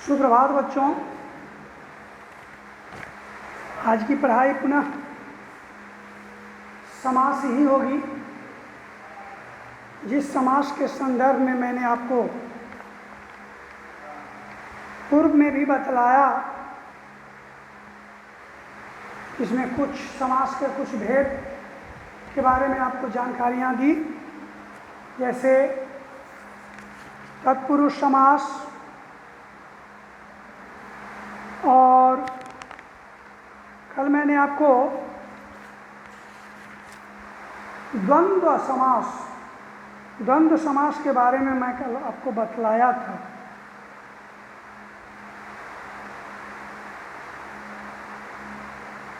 सुप्रभात बच्चों। आज की पढ़ाई पुनः समास ही होगी। जिस समास के संदर्भ में मैंने आपको पूर्व में भी बतलाया, इसमें कुछ समास के कुछ भेद के बारे में आपको जानकारियाँ दी, जैसे तत्पुरुष समास और कल मैंने आपको द्वंद्व समास के बारे में मैं कल आपको बतलाया था।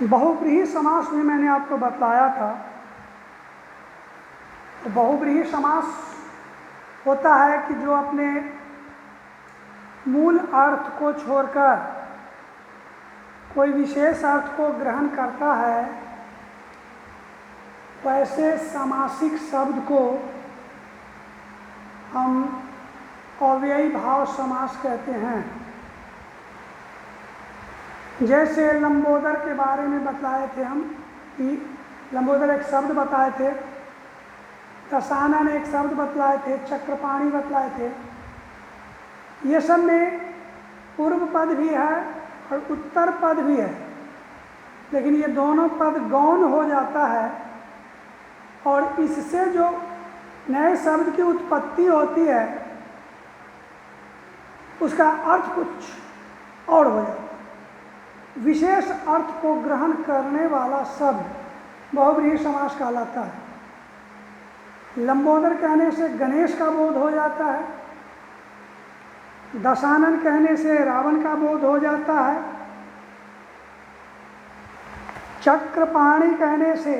बहुव्रीहि समास भी मैंने आपको बतलाया था। तो बहुव्रीहि समास होता है कि जो अपने मूल अर्थ को छोड़कर कोई विशेष अर्थ को ग्रहण करता है, वैसे समासिक शब्द को हम अव्ययी भाव समास कहते हैं। जैसे लंबोदर के बारे में बतलाए थे हम कि लंबोदर एक शब्द बताए थे, दशानन एक शब्द बतलाए थे, चक्रपाणी बतलाए थे। ये सब में पूर्व पद भी है और उत्तर पद भी है, लेकिन ये दोनों पद गौण हो जाता है और इससे जो नए शब्द की उत्पत्ति होती है उसका अर्थ कुछ और हो जाता है। विशेष अर्थ को ग्रहण करने वाला शब्द बहुव्रीहि समास कहलाता है। लंबोदर कहने से गणेश का बोध हो जाता है, दशानन कहने से रावण का बोध हो जाता है, चक्रपाणी कहने से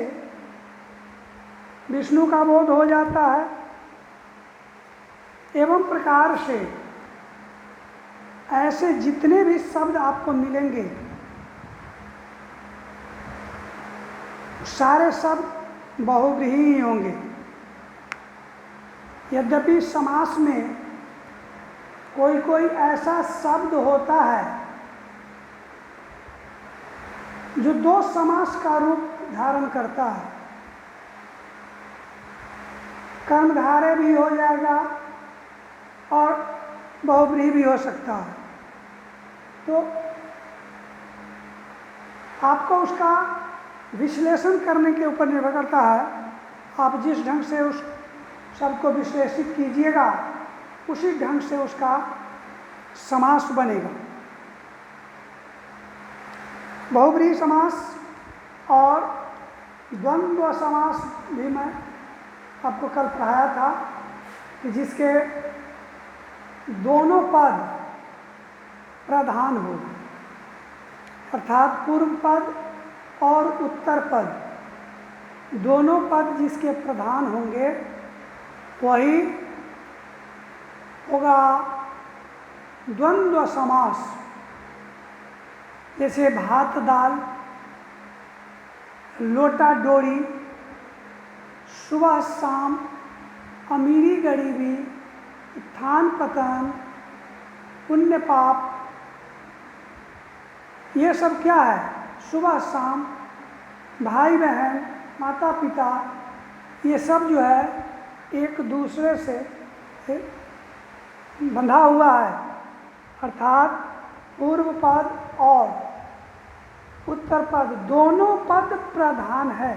विष्णु का बोध हो जाता है। एवं प्रकार से ऐसे जितने भी शब्द आपको मिलेंगे सारे शब्द बहुव्रीहि ही होंगे। यद्यपि समास में कोई कोई ऐसा शब्द होता है जो दो समास का रूप धारण करता है, कर्मधारय भी हो जाएगा और बहुव्रीहि भी हो सकता है। तो आपको उसका विश्लेषण करने के ऊपर निर्भर करता है। आप जिस ढंग से उस शब्द को विश्लेषित कीजिएगा उसी ढंग से उसका समास बनेगा। बहुव्रीहि समास और द्वंद्व समास भी मैं आपको कल पढ़ाया था कि जिसके दोनों पद प्रधान हो, अर्थात पूर्व पद और उत्तर पद दोनों पद जिसके प्रधान होंगे वही होगा द्वंद्व समास। जैसे भात दाल, लोटा डोरी, सुबह शाम, अमीरी गरीबी, उत्थान पतन, पुण्य पाप, ये सब क्या है? सुबह शाम, भाई बहन, माता पिता, ये सब जो है एक दूसरे से बंधा हुआ है। अर्थात पूर्व पद और उत्तर पद दोनों पद प्रधान है।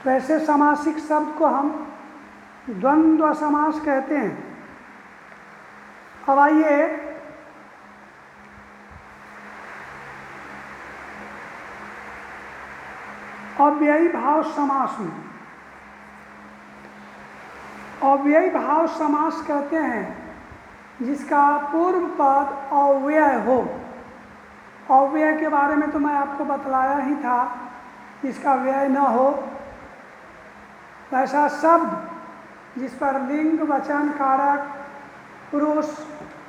तो ऐसे समासिक शब्द को हम द्वंद्व समास कहते हैं। अब आइए अव्ययी भाव समास में। अव्ययी भाव समास कहते हैं जिसका पूर्व पद अव्यय हो। अव्यय के बारे में तो मैं आपको बतलाया ही था, जिसका व्यय न हो। ऐसा शब्द जिस पर लिंग, वचन, कारक, पुरुष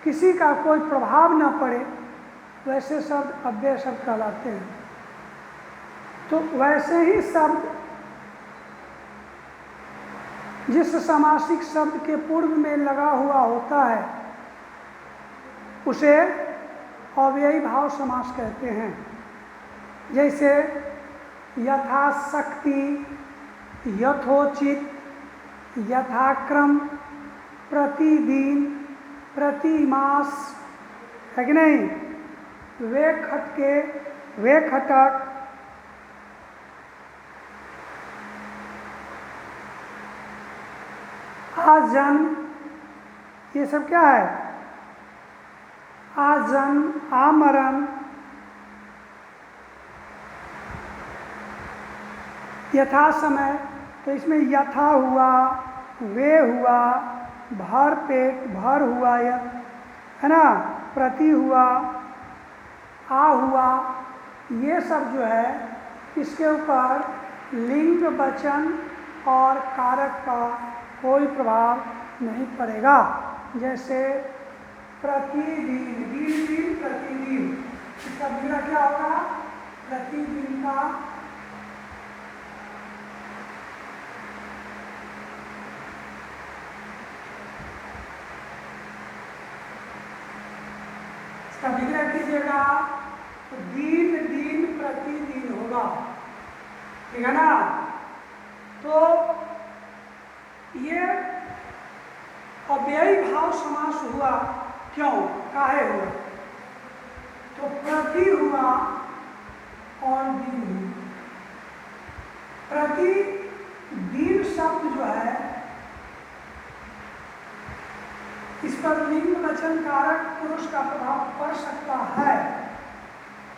किसी का कोई प्रभाव न पड़े, वैसे शब्द अव्यय शब्द कहलाते हैं। तो वैसे ही शब्द जिस समासिक शब्द के पूर्व में लगा हुआ होता है उसे अव्ययी भाव समास कहते हैं। जैसे यथाशक्ति, यथोचित, यथाक्रम, प्रतिदिन, प्रतिमास, है कि नहीं? वे खटके, वे खटक, आजन, ये सब क्या है? आजन, आमरण, यथा समय, तो इसमें यथा हुआ, वे हुआ, भर पेट, भर हुआ, है ना, प्रति हुआ, आ हुआ, ये सब जो है इसके ऊपर लिंग, वचन और कारक का कोई प्रभाव नहीं पड़ेगा। जैसे प्रतिदिन, दिन दिन प्रतिदिन, इसका विग्रह क्या होगा? प्रतिदिन का इसका विग्रह कीजिएगा तो दिन दिन प्रतिदिन होगा, ठीक है ना? तो ये अव्ययी भाव समास हुआ, क्यों, काहे हुआ? तो प्रति हुआ और दिन हुआ। प्रति दिन शब्द जो है इस पर लिंग, वचन, कारक, पुरुष का प्रभाव पड़ सकता है,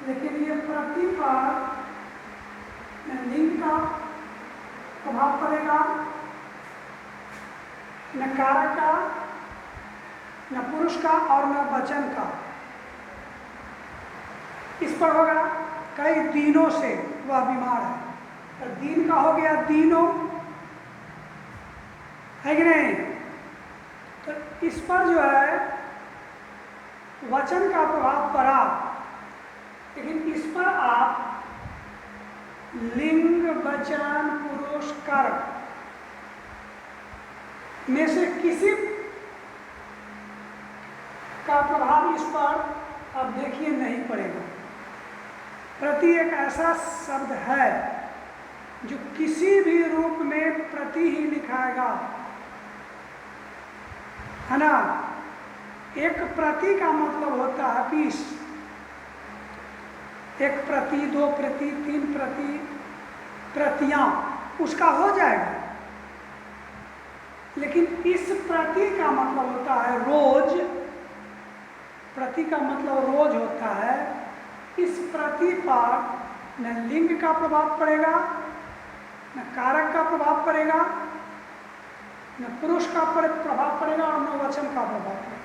लेकिन ये प्रति पर न लिंग का प्रभाव पड़ेगा, न कारक का, न पुरुष का और न वचन का। इस पर होगा कई दिनों से वह बीमार है, तो दिन का हो गया दिनों, है कि नहीं? तो इस पर जो है वचन का प्रभाव पड़ा, लेकिन इस पर आप लिंग, वचन, पुरुष, कारक में से किसी का प्रभाव इस पर आप देखिए नहीं पड़ेगा। प्रति एक ऐसा शब्द है जो किसी भी रूप में प्रति ही लिखाएगा, है ना? एक प्रति का मतलब होता है 20, एक प्रति, दो प्रति, तीन प्रति, प्रतियां, उसका हो जाएगा। लेकिन इस प्रति का मतलब होता है रोज, प्रति का मतलब रोज होता है। इस प्रति पर न लिंग का प्रभाव पड़ेगा, न कारक का प्रभाव पड़ेगा, न पुरुष का प्रभाव पड़ेगा और न वचन का प्रभाव पड़ेगा।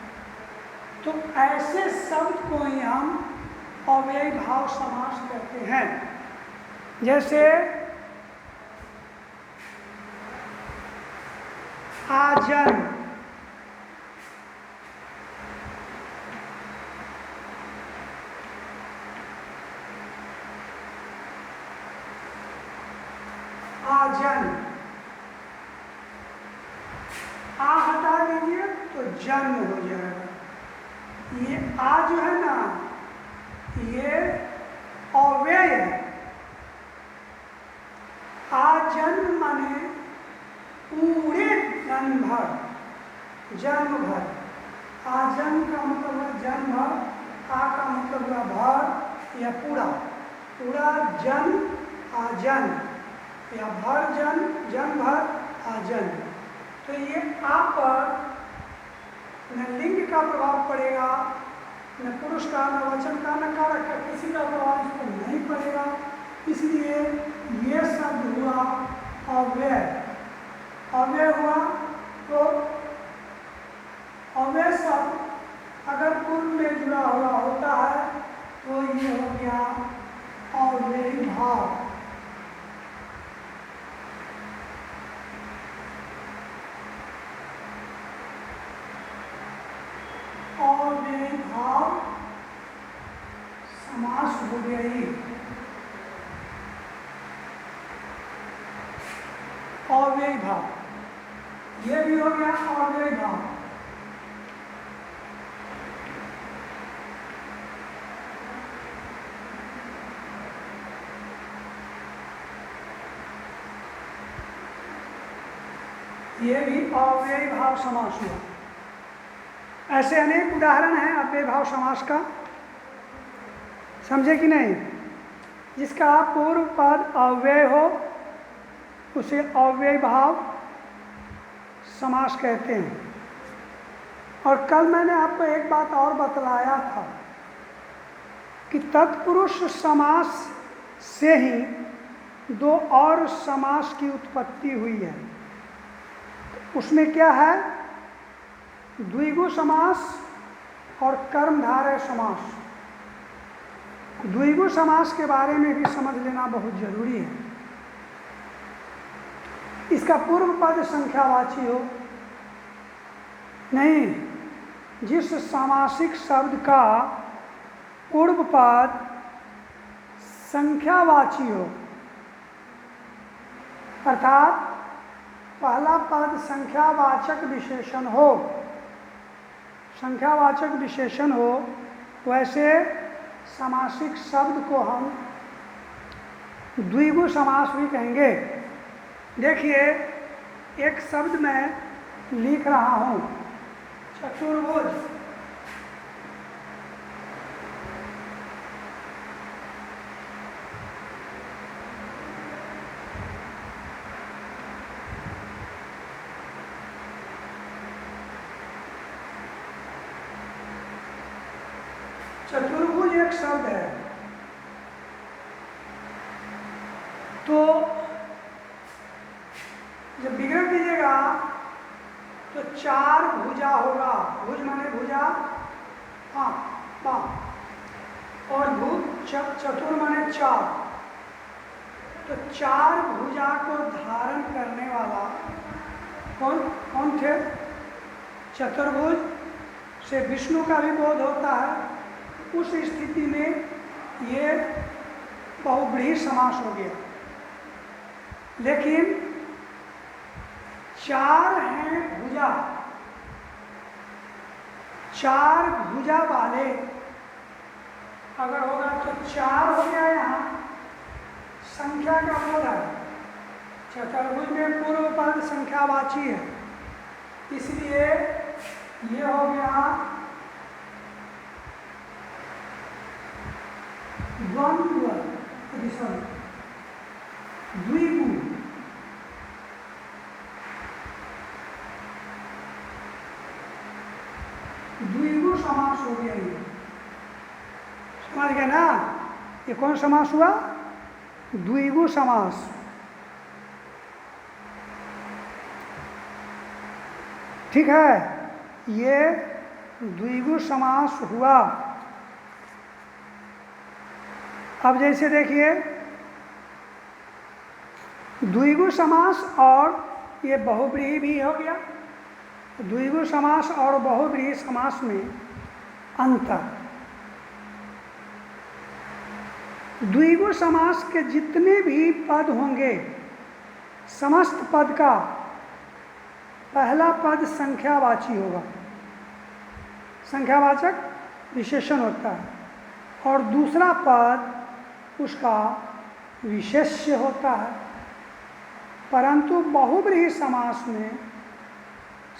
तो ऐसे शब्द को ही हम अव्ययी भाव समास कहते हैं। जैसे आजन, आजन, आ हटा दीजिए तो जन्म हो जाएगा। ये आ जो है ना, ये अव्यय है। आजन्म माने पूरे जन्म भर, जन्म भर। आजन्म का मतलब है जन्म भर, आ का मतलब है भर या पूरा, पूरा जन्म आजन्म या भर जन्म, जन्म भर आजन्म। तो ये आ पर न लिंग का प्रभाव पड़ेगा, न पुरुष का, न वचन का, न कारक का, किसी का प्रभाव इस पर नहीं पड़ेगा। इसलिए ये शब्द हुआ अव्यय। अव्यय हुआ तो अव्यय शब्द अगर पूर्व में जुड़ा हुआ होता है तो ये हो गया अव्ययी भाव। अव्ययी भाव समास हो गई। अव्ययी भाव, ये भी हो गया अव्ययी भाव। ये भी अव्ययी भाव समास हुआ। ऐसे अनेक उदाहरण हैं अव्ययी भाव समास का, समझे कि नहीं? जिसका पूर्व पद अव्यय हो उसे अव्ययी भाव समास कहते हैं। और कल मैंने आपको एक बात और बतलाया था कि तत्पुरुष समास से ही दो और समास की उत्पत्ति हुई है। उसमें क्या है? द्विगु समास और कर्मधारय समास। द्विगु समास के बारे में भी समझ लेना बहुत जरूरी है। इसका पूर्व पद संख्यावाची हो, नहीं, जिस सामासिक शब्द का पूर्व पद संख्यावाची हो, अर्थात पहला पद संख्यावाचक विशेषण हो, संख्यावाचक विशेषण हो, वैसे सामासिक शब्द को हम द्विगु समास भी कहेंगे। देखिए, एक शब्द मैं लिख रहा हूँ, चतुर्भुज। चतुर्भुज एक शब्द है। तो जब विग्रह कीजिएगा तो चार भुजा होगा। भुज माने भुजा, हाँ, और चतुर माने चार। तो चार भुजा को धारण करने वाला कौन थे? चतुर्भुज से विष्णु का भी बोध होता है। उस स्थिति में ये बहुव्रीहि समास हो गया। लेकिन चार हैं भुजा, चार भुजा वाले अगर होगा तो चार हो गया। यहाँ संख्या का बोध है। चतुर्भुज में पूर्व पद संख्यावाची है, इसलिए ये हो गया द्वंद्व, द्विगु। द्विगु समास हो गया। ये समझ गए ना? ये कौन समास हुआ? द्विगु समास। ठीक है, ये द्विगु समास हुआ। अब जैसे देखिए, द्विगु समास और ये बहुव्रीहि भी हो गया। द्विगु समास और बहुव्रीहि समास में अंतर। द्विगु समास के जितने भी पद होंगे, समस्त पद का पहला पद संख्यावाची होगा, संख्यावाचक विशेषण होता है, और दूसरा पद उसका विशेष्य होता है। परंतु बहुव्रीहि समास में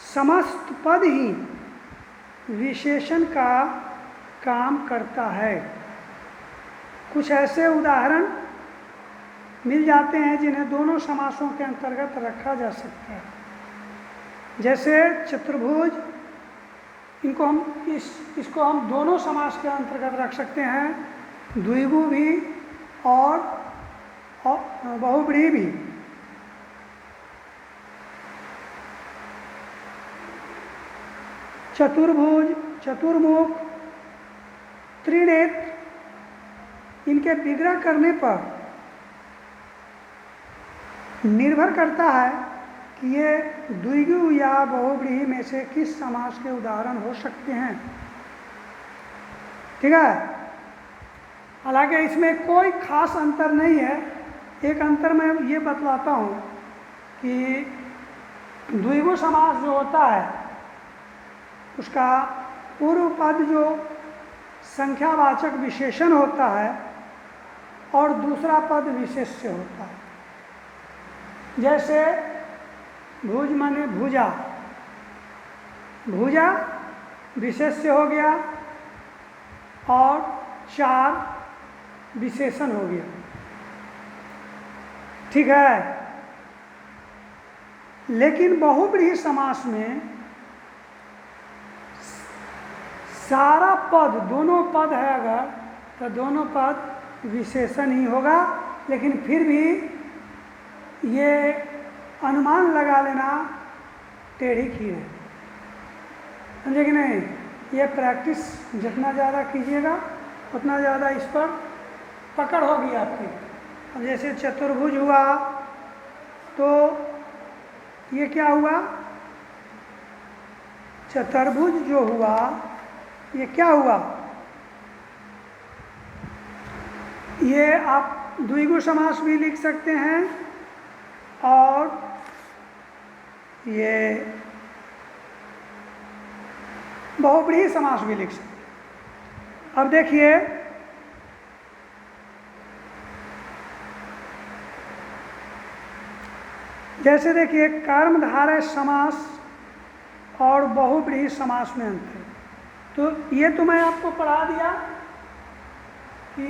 समस्त पद ही विशेषण का काम करता है। कुछ ऐसे उदाहरण मिल जाते हैं जिन्हें दोनों समासों के अंतर्गत रखा जा सकता है। जैसे चतुर्भुज, इनको हम इसको हम दोनों समास के अंतर्गत रख सकते हैं, द्विगु भी और बहुव्रीहि भी। चतुर्भुज, चतुर्मुख, त्रिनेत्र, इनके विग्रह करने पर निर्भर करता है कि ये द्विगु या बहुव्रीहि में से किस समास के उदाहरण हो सकते हैं। ठीक है, हालांकि इसमें कोई खास अंतर नहीं है। एक अंतर मैं ये बतलाता हूँ कि द्विगु समास जो होता है उसका पूर्व पद जो संख्यावाचक विशेषण होता है और दूसरा पद विशेष्य होता है। जैसे भुज माने भुजा, भुजा विशेष्य हो गया और चार विशेषण हो गया। ठीक है। लेकिन बहुब्रीहि समास में सारा पद, दोनों पद है अगर, तो दोनों पद विशेषण ही होगा। लेकिन फिर भी ये अनुमान लगा लेना टेढ़ी खीर है, समझे कि नहीं। ये प्रैक्टिस जितना ज़्यादा कीजिएगा उतना ज़्यादा इस पर पकड़ होगी आपकी। अब जैसे चतुर्भुज हुआ तो ये क्या हुआ, चतुर्भुज जो हुआ ये क्या हुआ, ये आप द्विगु समास भी लिख सकते हैं और ये बहुब्रीहि समास भी लिख सकते हैं। अब देखिए जैसे देखिए कर्मधारय समास और बहुब्रीहि समास में अंतर है। तो ये तो मैं आपको पढ़ा दिया कि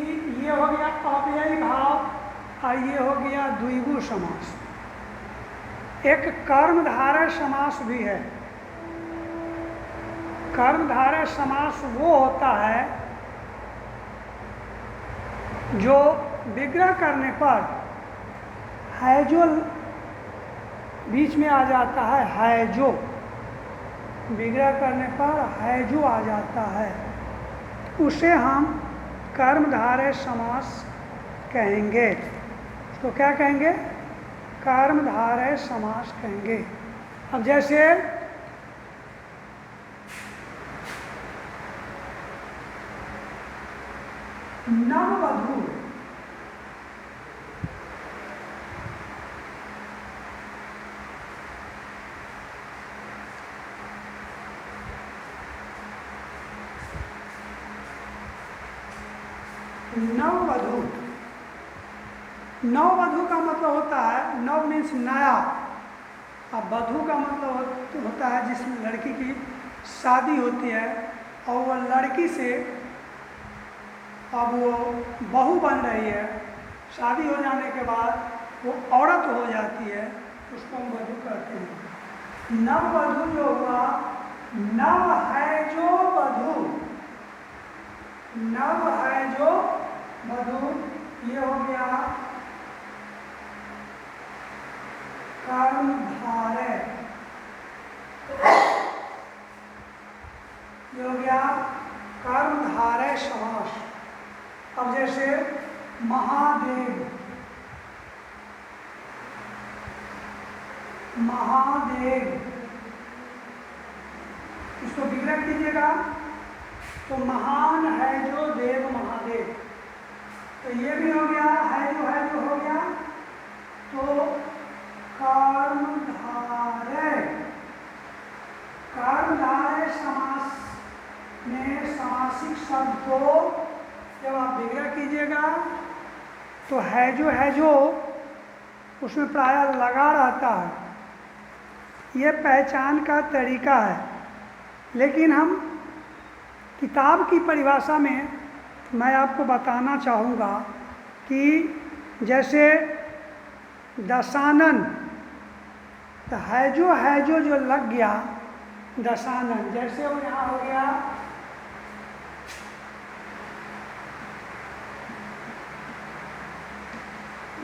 ये हो गया अव्ययी भाव और ये हो गया द्विगु समास। एक कर्मधारय समास भी है। कर्मधारय समास वो होता है जो विग्रह करने पर है जो बीच में आ जाता है जो, विग्रह करने पर है जो आ जाता है, उसे हम कर्मधारय समास कहेंगे। तो क्या कहेंगे, कर्मधारय समास कहेंगे। अब जैसे नववधू, नववधू, नववधू का मतलब होता है, नव मीन्स नया, अब वधू का मतलब होता है जिस लड़की की शादी होती है और वह लड़की से अब वो बहू बन रही है, शादी हो जाने के बाद वो औरत हो जाती है, उसको हम वधू कहते हैं। नववधू जो हुआ, नव है जो वधू, नव है जो वधू, ये हो गया कर्मधारय, ये हो गया कर्मधारय समास। अब जैसे महादेव, महादेव, इसको विग्रह कीजिएगा तो महान है जो देव महादेव, तो ये भी हो गया है जो हो गया। तो कर्मधारय, कर्मधारय समास में समासिक शब्द को जब आप विग्रह कीजिएगा तो है जो उसमें प्रायः लगा रहता है। ये पहचान का तरीका है। लेकिन हम किताब की परिभाषा में मैं आपको बताना चाहूँगा कि जैसे दशानन, तो है जो लग गया दशानन, जैसे वो यहाँ हो गया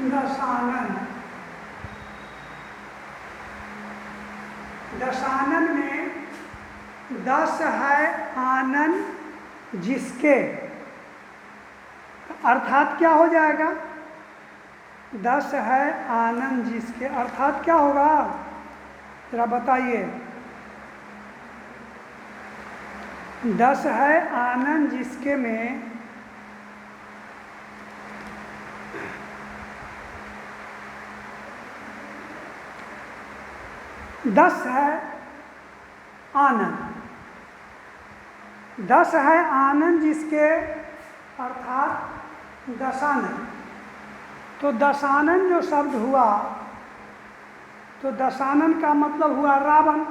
दशानन। दशानन में दस है आनन जिसके, अर्थात क्या हो जाएगा, दस है आनंद जिसके, अर्थात क्या होगा जरा बताइए। दस है आनंद जिसके में दस है आनंद, दस है आनंद जिसके अर्थात दशानन। तो दशानन जो शब्द हुआ तो दशानन का मतलब हुआ रावण।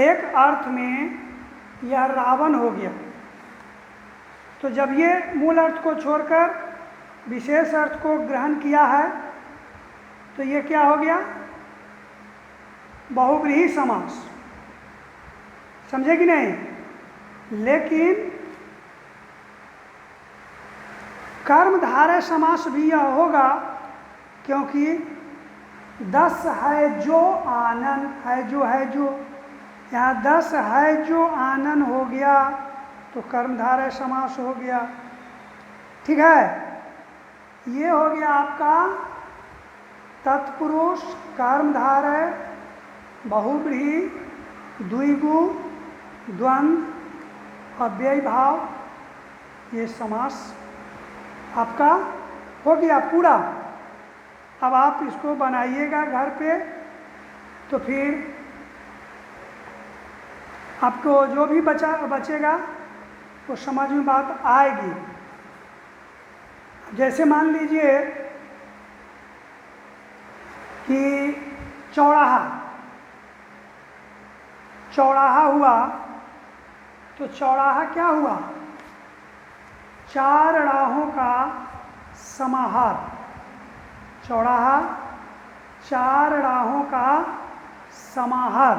एक अर्थ में यह रावण हो गया। तो जब ये मूल अर्थ को छोड़कर विशेष अर्थ को ग्रहण किया है तो ये क्या हो गया? बहुव्रीहि समास। समझे कि नहीं? लेकिन कर्मधारय समास भी यह होगा क्योंकि 10 है जो आनन है जो यहाँ 10 है जो आनन हो गया तो कर्मधारय समास हो गया। ठीक है, ये हो गया आपका तत्पुरुष, कर्मधारय, बहुव्रीहि, द्विगु, द्वंद्व, अव्ययी भाव, ये समास आपका हो गया पूरा। अब आप इसको बनाइएगा घर पे तो फिर आपको जो भी बचेगा वो समझ में बात आएगी। जैसे मान लीजिए कि चौराहा हुआ तो चौराहा क्या हुआ? 4 राहों का समाहार। चौराहा 4 राहों का समाहार।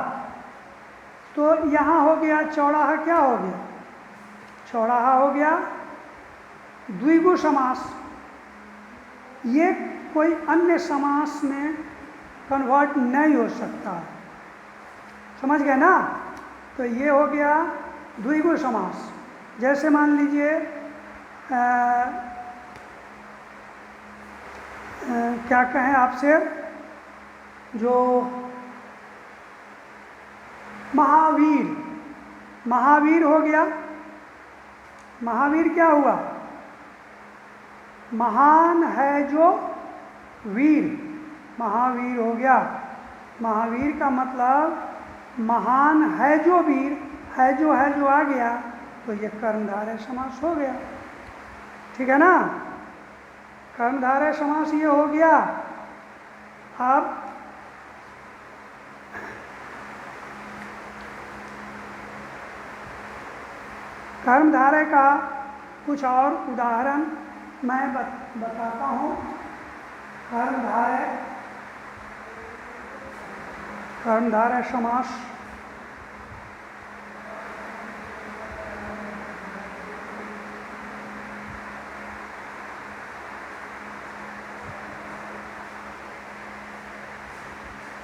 तो यहाँ हो गया चौराहा, क्या हो गया? चौराहा हो गया द्विगु समास। ये कोई अन्य समास में कन्वर्ट नहीं हो सकता। समझ गए ना? तो ये हो गया द्विगु समास। जैसे मान लीजिए क्या कहें आपसे, जो महावीर हो गया। महावीर क्या हुआ? महान है जो वीर, महावीर हो गया। महावीर का मतलब महान है जो वीर, है जो आ गया तो ये कर्मधारय समास हो गया। ठीक है ना? कर्मधारय समास ये हो गया। अब कर्मधारय का कुछ और उदाहरण मैं बताता हूँ। कर्मधारय समास।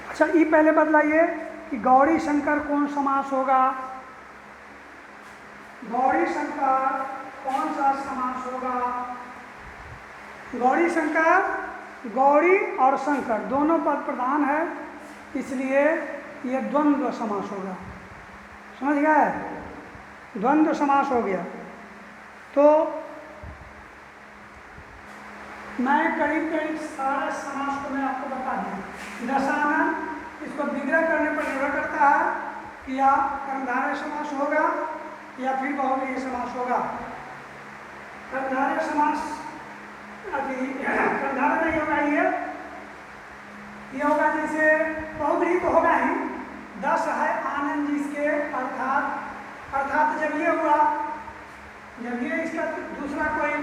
अच्छा, ये पहले बतलाइए कि गौरी शंकर कौन समास होगा? गौरी शंकर कौन सा समास होगा? गौरी शंकर, गौरी और शंकर दोनों पद प्रधान है, इसलिए ये द्वंद्व समास होगा। समझ गए? द्वंद्व समास हो गया। तो मैं करीब सारा समास को मैं आपको बता दूँ। दशानन, इसको विग्रह करने पर निर्भर करता है कि या कर्मधारय समास होगा या फिर बहुव्रीहि समास होगा। कर्मधारय समास कर्मधारय नहीं होगा, ये होगा जैसे बहुव्रीहि तो होगा ही। 10 है आनंद जिसके, अर्थात जब ये हुआ, जब ये इसका दूसरा कोई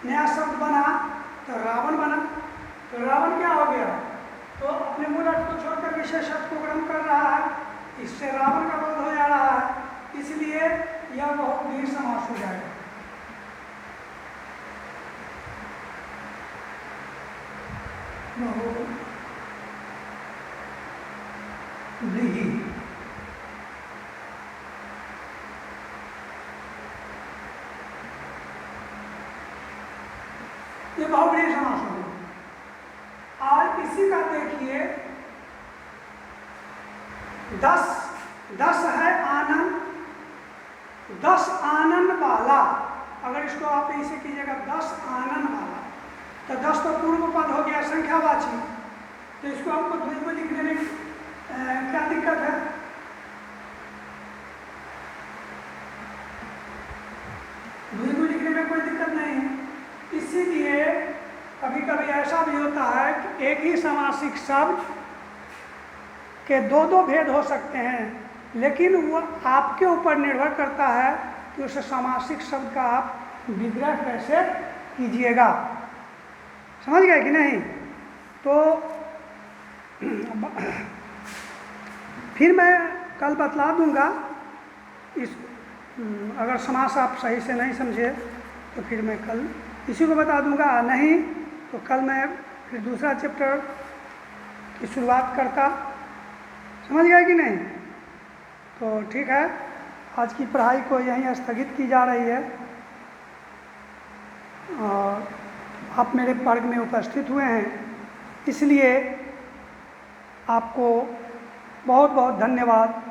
नया शब्द बना तो रावण बना। तो रावण क्या हो गया? तो अपने मूल अर्थ को छोड़कर विशेष अर्थ को ग्रहण कर रहा है, इससे रावण का बोध हो जा रहा है, इसलिए यह बहुव्रीहि समास हो जाएगा। बहुव्रीहि। ये बहुव्रीहि समास हो गया। और इसी का देखिए 10 है आनंद, 10 आनंद वाला। अगर इसको आप ऐसे कीजिएगा 10 आनंद वाला, तो 10 तो पूर्व पद हो गया संख्यावाची, तो इसको आपको द्विगु लिखने में क्या दिक्कत है? द्विगु लिखने में कोई दिक्कत नहीं है। इसीलिए कभी कभी ऐसा भी ही समासिक शब्द के दो भेद हो सकते हैं, लेकिन वो आपके ऊपर निर्भर करता है कि उस समासिक शब्द का आप विग्रह कैसे कीजिएगा। समझ गए कि नहीं? तो फिर मैं कल बतला दूंगा इस, अगर समास आप सही से नहीं समझे तो फिर मैं कल इसी को बता दूंगा, नहीं तो कल मैं फिर दूसरा चैप्टर की शुरुआत करता। समझ गए कि नहीं? तो ठीक है, आज की पढ़ाई को यहीं स्थगित की जा रही है और आप मेरे वर्ग में उपस्थित हुए हैं, इसलिए आपको बहुत बहुत धन्यवाद।